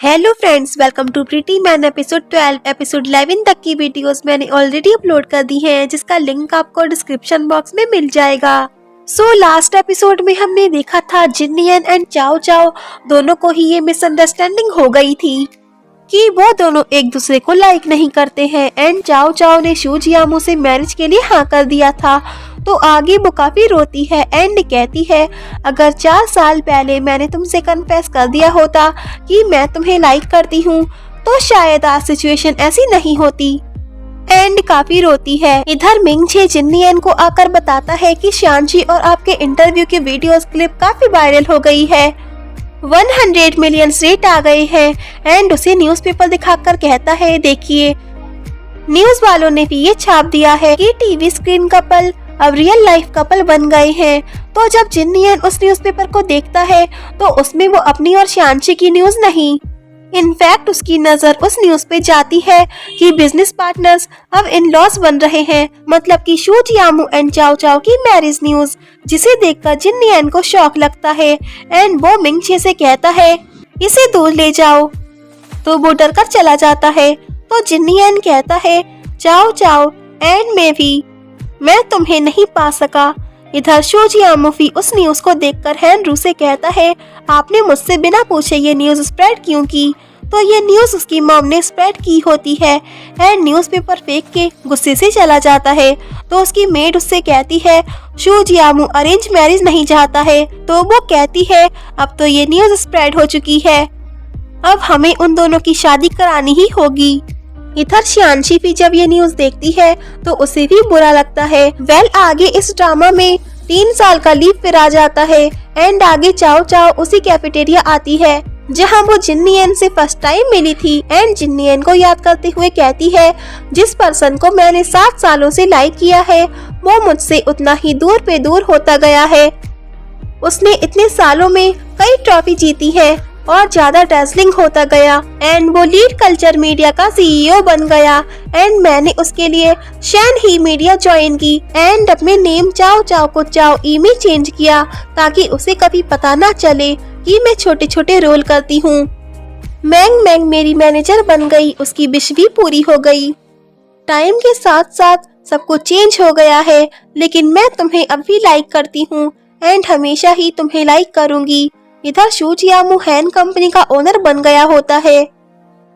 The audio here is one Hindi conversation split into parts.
Hello friends, welcome to pretty man episode 12 episode 11 तक की वीडियोस मैंने ऑलरेडी अपलोड कर दी हैं, जिसका लिंक आपको डिस्क्रिप्शन बॉक्स में मिल जाएगा। लास्ट एपिसोड में हमने देखा था जिन्नियन एंड चाओ चाओ दोनों को ही ये मिसअंडरस्टैंडिंग हो गई थी कि वो दोनों एक दूसरे को लाइक नहीं करते हैं एंड चाओ चाओ ने शू जियामू से मैरिज के लिए हाँ कर दिया था। तो आगे वो काफी रोती है एंड कहती है, अगर 4 साल पहले मैंने तुमसे कन्फेस कर दिया होता कि मैं तुम्हें लाइक करती हूँ तो शायद आज सिचुएशन ऐसी नहीं होती। एंड काफी रोती है। इधर मिंगछे जिन्नियन को आकर बताता है कि शानची और आपके इंटरव्यू के वीडियोस क्लिप काफी वायरल हो गई है, 100 मिलियन रेट आ गए हैं एंड उसे न्यूज़पेपर दिखाकर कहता है, देखिए न्यूज वालों ने भी ये छाप दिया है कि टीवी स्क्रीन कपल अब रियल लाइफ कपल बन गए हैं। तो जब जिन्नियन उस न्यूज़पेपर को देखता है तो उसमें वो अपनी और शानची की न्यूज नहीं, इनफैक्ट उसकी नजर उस न्यूज पे जाती है कि बिजनेस पार्टनर्स अब इन लॉस बन रहे हैं, मतलब कि शू जियामू एंड चाओ चाओ की मैरिज न्यूज, जिसे देखकर जिन्नियन को शॉक लगता है एंड वो मिंगछे से कहता है, इसे दूर ले जाओ। तो वो डर कर चला जाता है। तो जिन्नियन कहता है, चाओ चाओ एंड मैं तुम्हें नहीं पा सका। इधर शू जियामू भी उस न्यूज को देखकर हैनरू से कहता है, आपने मुझसे बिना पूछे ये न्यूज स्प्रेड क्यों की? तो ये न्यूज उसकी मॉम ने स्प्रेड की होती है एंड न्यूज़पेपर फेंक के गुस्से से चला जाता है। तो उसकी मेड उससे कहती है, शू जियामू अरेंज मैरिज नहीं चाहता है। तो वो कहती है, अब तो ये न्यूज स्प्रेड हो चुकी है, अब हमें उन दोनों की शादी करानी ही होगी। इधर शानची भी जब ये न्यूज देखती है तो उसे भी बुरा लगता है। आगे इस ड्रामा में 3 साल का लीव फिर आ जाता है एंड आगे चाओ चाओ उसी कैफेटेरिया आती है जहां वो जिन्नियन से फर्स्ट टाइम मिली थी एंड जिन्नियन को याद करते हुए कहती है, जिस पर्सन को मैंने 7 सालों से लाइक किया है वो मुझसे उतना ही दूर पे दूर होता गया है। उसने इतने सालों में कई ट्रॉफी जीती है और ज्यादा डेज़लिंग होता गया एंड वो लीड कल्चर मीडिया का सीईओ बन गया एंड मैंने उसके लिए शैन ही मीडिया ज्वाइन की एंड अपने नेम चाओ चाओ को चाओ ई में चेंज किया ताकि उसे कभी पता ना चले कि मैं छोटे छोटे रोल करती हूँ। मैंग मैंग मेरी मैनेजर बन गई, उसकी विश भी पूरी हो गई। टाइम के साथ साथ सब कुछ चेंज हो गया है, लेकिन मैं तुम्हें अब भी लाइक करती हूँ एंड हमेशा ही तुम्हें लाइक करूंगी। इधर शू जियामू हैन कंपनी का ओनर बन गया होता है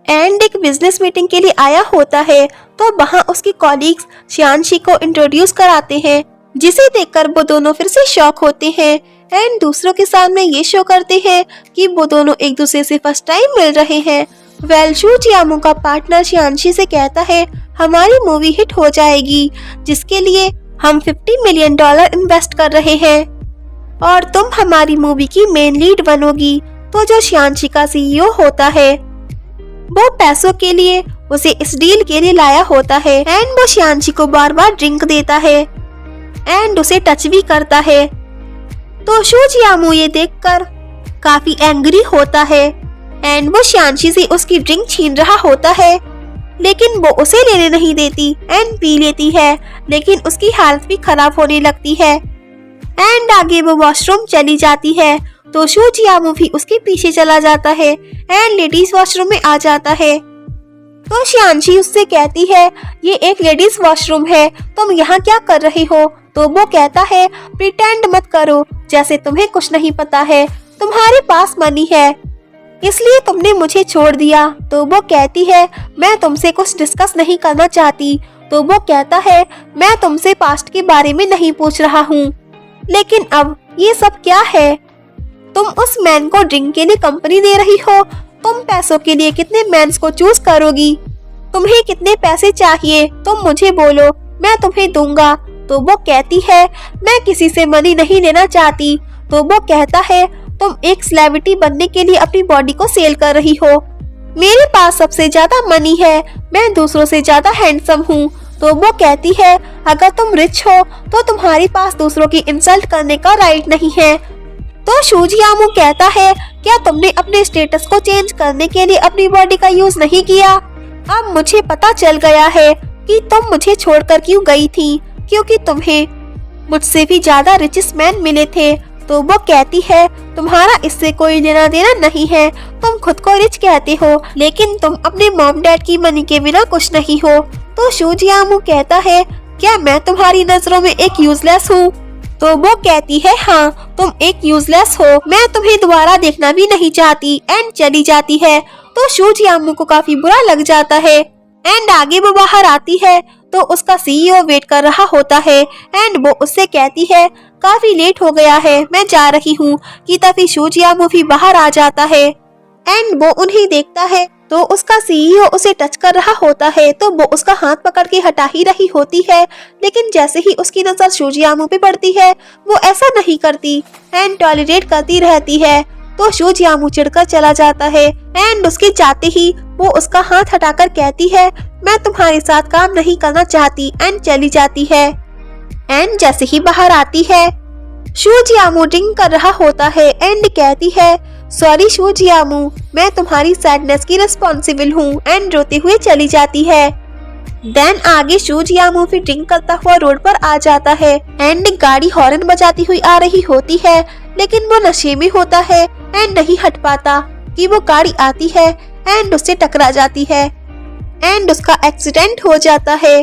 एंड एक बिजनेस मीटिंग के लिए आया होता है। तो वहाँ उसके कॉलीग्स शानची को इंट्रोड्यूस कराते हैं, जिसे देखकर वो दोनों फिर से शॉक होते हैं एंड दूसरों के सामने ये शो करते हैं कि वो दोनों एक दूसरे से फर्स्ट टाइम मिल रहे हैं। शू जियामू का पार्टनर शानची से कहता है, हमारी मूवी हिट हो जाएगी जिसके लिए हम $50 मिलियन इन्वेस्ट कर रहे हैं और तुम हमारी मूवी की मेन लीड बनोगी। तो जो शानची का सीईओ होता है वो पैसों के लिए उसे इस डील के लिए लाया होता है एंड वो शानची को बार बार ड्रिंक देता है एंड उसे टच भी करता है। तो शू जियामू ये देखकर काफी एंग्री होता है एंड वो शानची से उसकी ड्रिंक छीन रहा होता है, लेकिन वो उसे लेने नहीं देती एंड पी लेती है, लेकिन उसकी हालत भी खराब होने लगती है एंड आगे वो वॉशरूम चली जाती है। तो शू जियामू भी उसके पीछे चला जाता है एंड लेडीज वॉशरूम में आ जाता है। तो शानची उससे कहती है, ये एक लेडीज वॉशरूम है, तुम यहाँ क्या कर रही हो? तो वो कहता है, प्रिटेंड मत करो जैसे तुम्हें कुछ नहीं पता है, तुम्हारे पास मनी है इसलिए तुमने मुझे छोड़ दिया। तो वो कहती है, मैं तुमसे कुछ डिस्कस नहीं करना चाहती। तो वो कहता है, मैं तुमसे पास्ट के बारे में नहीं पूछ रहा हूँ, लेकिन अब ये सब क्या है? तुम उस मैन को ड्रिंक के लिए कंपनी दे रही हो, तुम पैसों के लिए कितने मैन्स को चूज करोगी? तुम्हें कितने पैसे चाहिए तुम मुझे बोलो, मैं तुम्हें दूंगा। तो वो कहती है, मैं किसी से मनी नहीं लेना चाहती। तो वो कहता है, तुम एक सेलिब्रिटी बनने के लिए अपनी बॉडी को सेल कर रही हो, मेरे पास सबसे ज्यादा मनी है, मैं दूसरों से ज्यादा हैंडसम हूँ। तो वो कहती है, अगर तुम रिच हो तो तुम्हारे पास दूसरों की इंसल्ट करने का राइट नहीं है। तो शू जियामू कहता है, क्या तुमने अपने स्टेटस को चेंज करने के लिए अपनी बॉडी का यूज नहीं किया? अब मुझे पता चल गया है कि तुम मुझे छोड़कर क्यों गई थी, क्योंकि तुम्हें मुझसे भी ज्यादा रिचेस्ट मैन मिले थे तो वो कहती है तुम्हारा इससे कोई लेना देना नहीं है, तुम खुद को रिच कहते हो लेकिन तुम अपने मॉम डैड की मनी के बिना कुछ नहीं हो। तो शू जियामू कहता है क्या मैं तुम्हारी नजरों में एक यूजलेस हूँ? तो वो कहती है हाँ तुम एक यूजलेस हो, मैं तुम्हें दोबारा देखना भी नहीं चाहती एंड चली जाती है। तो शू जियामू को काफी बुरा लग जाता है एंड आगे वो बाहर आती है तो उसका सीईओ वेट कर रहा होता है एंड वो उससे कहती है काफी लेट हो गया है, मैं जा रही हूँ। कि तभी शू जियामू भी बाहर आ जाता है एंड वो उन्हें देखता है तो उसका सीईओ उसे टच कर रहा होता है तो वो उसका हाथ पकड़ के हटा ही रही होती है, लेकिन जैसे ही उसकी नजर शू जियामू पे पड़ती है वो ऐसा नहीं करती एंड टॉलरेट करती रहती है। तो शू जियामू चिढ़कर चला जाता है एंड उसके जाते ही वो उसका हाथ हटाकर कहती है मैं तुम्हारे साथ काम नहीं करना चाहती एंड चली जाती है। एंड जैसे ही बाहर आती है शू जियामू ड्रिंक कर रहा होता है एंड कहती है सॉरी शू जियामू, मैं तुम्हारी सैडनेस की रिस्पॉन्सिबल हूँ एंड रोते हुए चली जाती है। देन आगे शू जियामू भी ड्रिंक करता हुआ रोड पर आ जाता है एंड गाड़ी हॉर्न बजाती हुई आ रही होती है, लेकिन वो नशे में होता है एंड नहीं हट पाता कि वो गाड़ी आती है एंड उससे टकरा जाती है एंड उसका एक्सीडेंट हो जाता है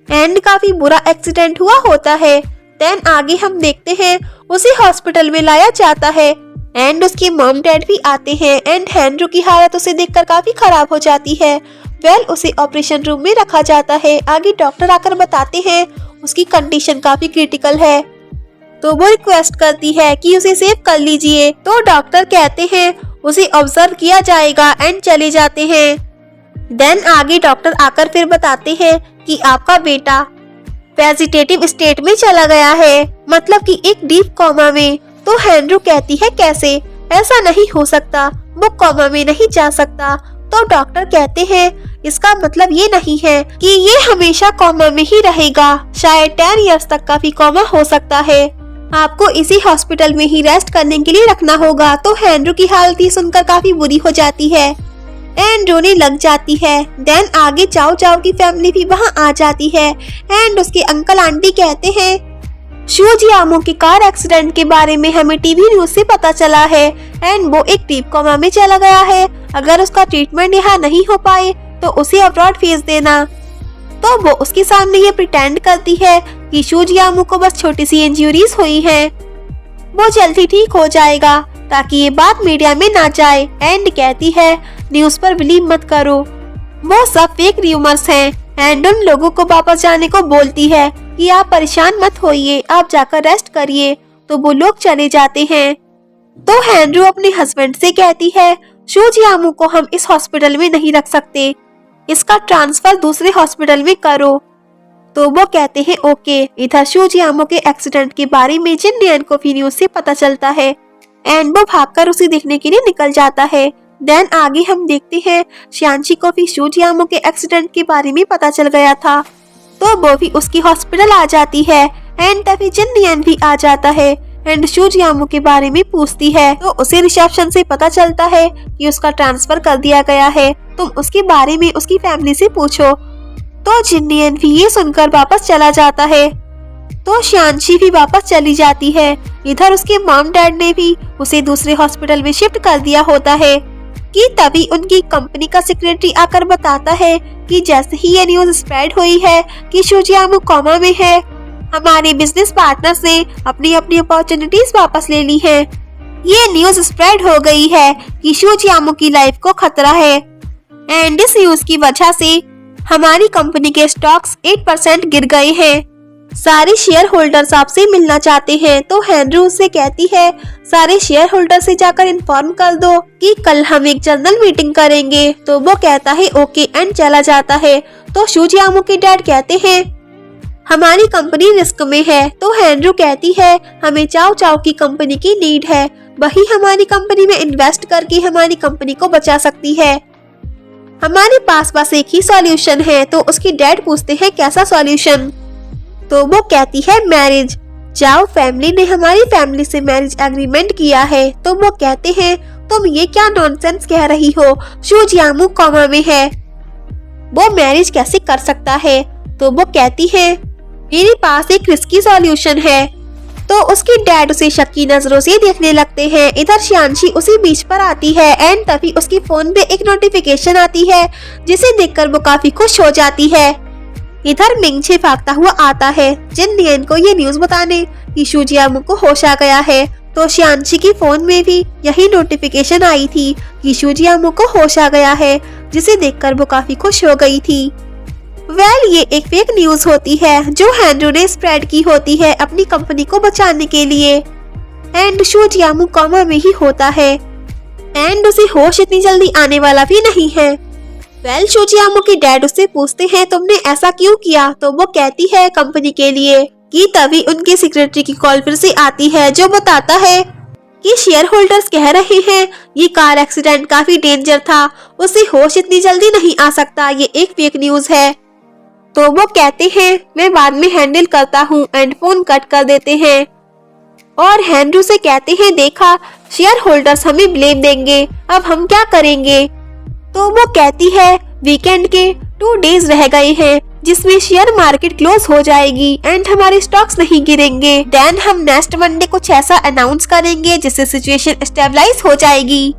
एंड काफी बुरा एक्सीडेंट हुआ होता है। देन आगे हम देखते हैं उसे हॉस्पिटल में लाया जाता है एंड उसके मॉम डैड भी आते हैं एंड हैंड्रू की हालत उसे देखकर काफी खराब हो जाती है। उसे ऑपरेशन रूम में रखा जाता है। आगे डॉक्टर आकर बताते हैं उसकी कंडीशन काफी क्रिटिकल है तो वो रिक्वेस्ट करती है कि उसे सेव कर लीजिए। तो डॉक्टर कहते हैं उसे ऑब्जर्व किया जाएगा एंड चले जाते हैं। देन आगे डॉक्टर आकर फिर बताते हैं कि आपका बेटा वेजिटेटिव स्टेट में चला गया है, मतलब कि एक डीप कोमा में। तो हैंड्रू कहती है कैसे, ऐसा नहीं हो सकता, वो कोमा में नहीं जा सकता। तो डॉक्टर कहते हैं इसका मतलब ये नहीं है कि ये हमेशा कोमा में ही रहेगा, शायद 10 इयर्स तक का भी कोमा हो सकता है, आपको इसी हॉस्पिटल में ही रेस्ट करने के लिए रखना होगा। तो हैंड्रू की हालत ये सुनकर काफी बुरी हो जाती है एंड रोने लग जाती है। देन आगे चाओ चाओ की फैमिली भी वहाँ आ जाती है एंड उसके अंकल आंटी कहते हैं शू जियामू के कार एक्सीडेंट के बारे में हमें टीवी न्यूज से पता चला है एंड वो एक डीप कोमा में चला गया है, अगर उसका ट्रीटमेंट यहाँ नहीं हो पाए तो उसे अब्रॉड भेज देना। तो वो उसके सामने ये प्रिटेंड करती है कि शू जियामू को बस छोटी सी इंजरीज हुई हैं, वो जल्दी ठीक हो जाएगा ताकि ये बात मीडिया में ना जाए एंड कहती है न्यूज पर बिलीव मत करो, वो सब फेक र्यूमर्स हैं एंड उन लोगों को वापस जाने को बोलती है कि आप परेशान मत होइए, आप जाकर रेस्ट करिए। तो वो लोग चले जाते हैं। तो हैंड्रू अपने हस्बैंड से कहती है शू जियामू को हम इस हॉस्पिटल में नहीं रख सकते, इसका ट्रांसफर दूसरे हॉस्पिटल में करो। तो वो कहते हैं ओके। इधर शू जियामू के एक्सीडेंट के बारे में जिन लियन को भी न्यूज से पता चलता है एंड वो भागकर उसे देखने के लिए निकल जाता है। देन आगे हम देखते हैं शियांशी को भी शू जियामू के एक्सीडेंट के बारे में पता चल गया था तो वो भी उसकी हॉस्पिटल आ जाती है एंड तभी जिन लियन भी आ जाता है एंड शू जियामू के बारे में पूछती है तो उसे रिसेप्शन से पता चलता है कि उसका ट्रांसफर कर दिया गया है, तुम उसके बारे में उसकी फैमिली से पूछो। तो जिन लियन भी ये सुनकर वापस चला जाता है तो शियांशी भी वापस चली जाती है। इधर उसके मॉम डैड ने भी उसे दूसरे हॉस्पिटल में शिफ्ट कर दिया होता है कि तभी उनकी कंपनी का सेक्रेटरी आकर बताता है कि जैसे ही ये न्यूज स्प्रेड हुई है कि शू जियामू कोमा में है, हमारे बिजनेस पार्टनर्स ने अपनी अपनी अपॉर्चुनिटीज वापस ले ली हैं। ये न्यूज स्प्रेड हो गई है कि शू जियामू की लाइफ को खतरा है एंड इस न्यूज की वजह से हमारी कंपनी के स्टॉक्स 8% गिर गए हैं, सारे शेयर होल्डर्स आपसे मिलना चाहते हैं। तो हैंड्रू उससे कहती है सारे शेयर होल्डर से जाकर इन्फॉर्म कर दो कि कल हम एक जनरल मीटिंग करेंगे। तो वो कहता है ओके एंड चला जाता है। तो शू जियामू के डैड कहते हैं हमारी कंपनी रिस्क में है। तो हैंड्रू कहती है हमें चाओ चाओ की कंपनी की नीड है, वही हमारी कंपनी में इन्वेस्ट करके हमारी कंपनी को बचा सकती है, हमारे पास बस एक ही सॉल्यूशन है। तो उसकी डैड पूछते हैं कैसा सॉल्यूशन? तो वो कहती है मैरिज, जाओ फैमिली ने हमारी फैमिली से मैरिज एग्रीमेंट किया है। तो वो कहते हैं तुम ये क्या नॉनसेंस कह रही हो, शू जियामू कोमा में है, वो मैरिज कैसे कर सकता है? तो वो कहती है मेरे पास एक रिस्की सॉल्यूशन है, तो उसकी डैड उसे शक की नजरों से देखने लगते हैं। इधर शियांशी उसी बीच पर आती है एंड तभी उसकी फोन पे एक नोटिफिकेशन आती है जिसे देखकर वो काफी खुश हो जाती है। इधर मिंगछे भागता हुआ आता है जिन नियन को ये न्यूज बताने कि शू जियामू को होश आ गया है। तो शियांशी की फोन में भी यही नोटिफिकेशन आई थी कि शू जियामू को होश आ गया है, जिसे देखकर वो काफी खुश हो गई थी। ये एक फेक न्यूज होती है जो हैंड्रू ने स्प्रेड की होती है अपनी कंपनी को बचाने के लिए। एंड शू जियामू कोमा में ही होता है एंड उसे होश इतनी जल्दी आने वाला भी नहीं है। शू जियामू की डैड उससे पूछते हैं तुमने ऐसा क्यों किया, तो वो कहती है कंपनी के लिए। कि तभी उनके सेक्रेटरी की कॉल फिर से आती है जो बताता है कि शेयर होल्डर्स कह रहे हैं ये कार एक्सीडेंट काफी डेंजर था, उसे होश इतनी जल्दी नहीं आ सकता, ये एक फेक न्यूज है। तो वो कहते हैं मैं बाद में हैंडल करता हूँ एंड फोन कट कर देते हैं। और हैंड्रू से कहते हैं देखा शेयर होल्डर्स हमें ब्लेम देंगे, अब हम क्या करेंगे। तो वो कहती है वीकेंड के 2 डेज रह गए हैं जिसमें शेयर मार्केट क्लोज हो जाएगी एंड हमारे स्टॉक्स नहीं गिरेंगे। देन हम नेक्स्ट मंडे कुछ ऐसा अनाउंस करेंगे जिससे सिचुएशन स्टेबलाइज हो जाएगी।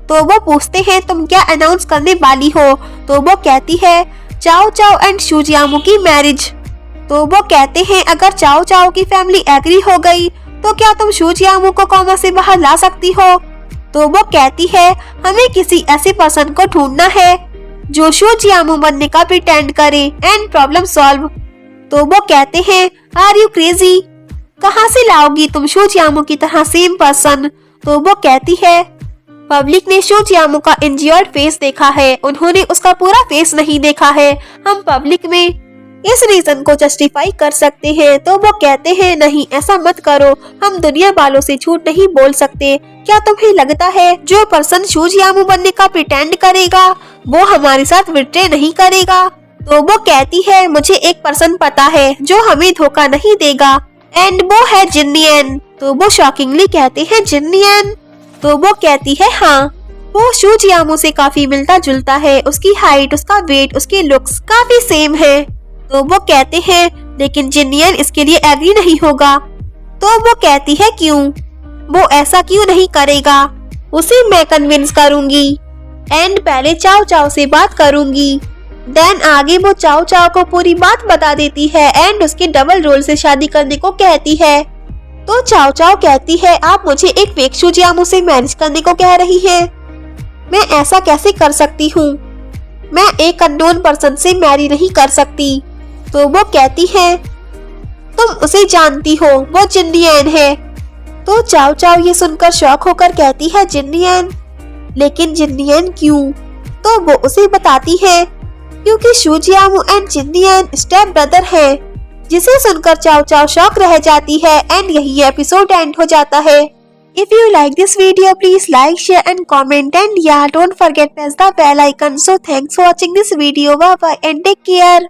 तो वो पूछते हैं तुम क्या अनाउंस करने वाली हो, तो वो कहती है चाओ चाओ एंड शू जियामू की मैरिज। तो वो कहते हैं अगर चाओ चाओ की फैमिली एग्री हो गई तो क्या तुम शू जियामू को कोमा से बाहर ला सकती हो। तो वो कहती है हमें किसी ऐसे पर्सन को ढूंढना है जो शू जियामू बनने का प्रिटेंड करे एंड प्रॉब्लम सॉल्व। तो वो कहते हैं आर यू क्रेजी, कहाँ से लाओगी तुम शू जियामू की तरह सेम पर्सन। तो वो कहती है पब्लिक ने शू जियामू का इंजर्ड फेस देखा है, उन्होंने उसका पूरा फेस नहीं देखा है, हम पब्लिक में इस रीजन को जस्टिफाई कर सकते हैं। तो वो कहते हैं नहीं ऐसा मत करो, हम दुनिया वालों से झूठ नहीं बोल सकते। क्या तुम्हें लगता है जो पर्सन शू जियामू बनने का प्रिटेंड करेगा वो हमारे साथ विट्रे नहीं करेगा। तो वो कहती है मुझे एक पर्सन पता है जो हमें धोखा नहीं देगा एंड वो है जिन्नियन। तो वो शॉकिंगली कहते हैं जिन्नियन। तो वो कहती है हाँ वो शू जियामू से काफी मिलता जुलता है, उसकी हाइट, उसका वेट, उसके लुक्स काफी सेम है। तो वो कहते हैं लेकिन जिन्नियन इसके लिए एग्री नहीं होगा। तो वो कहती है क्यों, वो ऐसा क्यों नहीं करेगा, उसे मैं कन्विंस करूंगी एंड पहले चाओ चाओ से बात करूंगी। देन आगे वो चाओ चाओ को पूरी बात बता देती है एंड उसके डबल रोल से शादी करने को कहती है। तो चाओ चाओ कहती है आप मुझे एक फेक शू जियामू से मैरिज करने को कह रही हैं, मैं ऐसा कैसे कर सकती हूँ, मैं एक अननोन पर्सन से मैरी नहीं कर सकती। तो वो कहती है तुम उसे जानती हो, वो जिन्नियन है। तो चाओ चाओ ये सुनकर शॉक होकर कहती है जिन्नियन, लेकिन जिन्नियन क्यों। तो वो उसे बताती है क्योंकि शू जियामू एंड जिन्नियन स्टेप ब्रदर है, जिसे सुनकर चाओ चाओ शॉक रह जाती है एंड यही एपिसोड एंड हो जाता है। If you like this video, please like, share and comment, and yeah, don't forget press the bell icon. So thanks for watching this video. Bye bye and take care.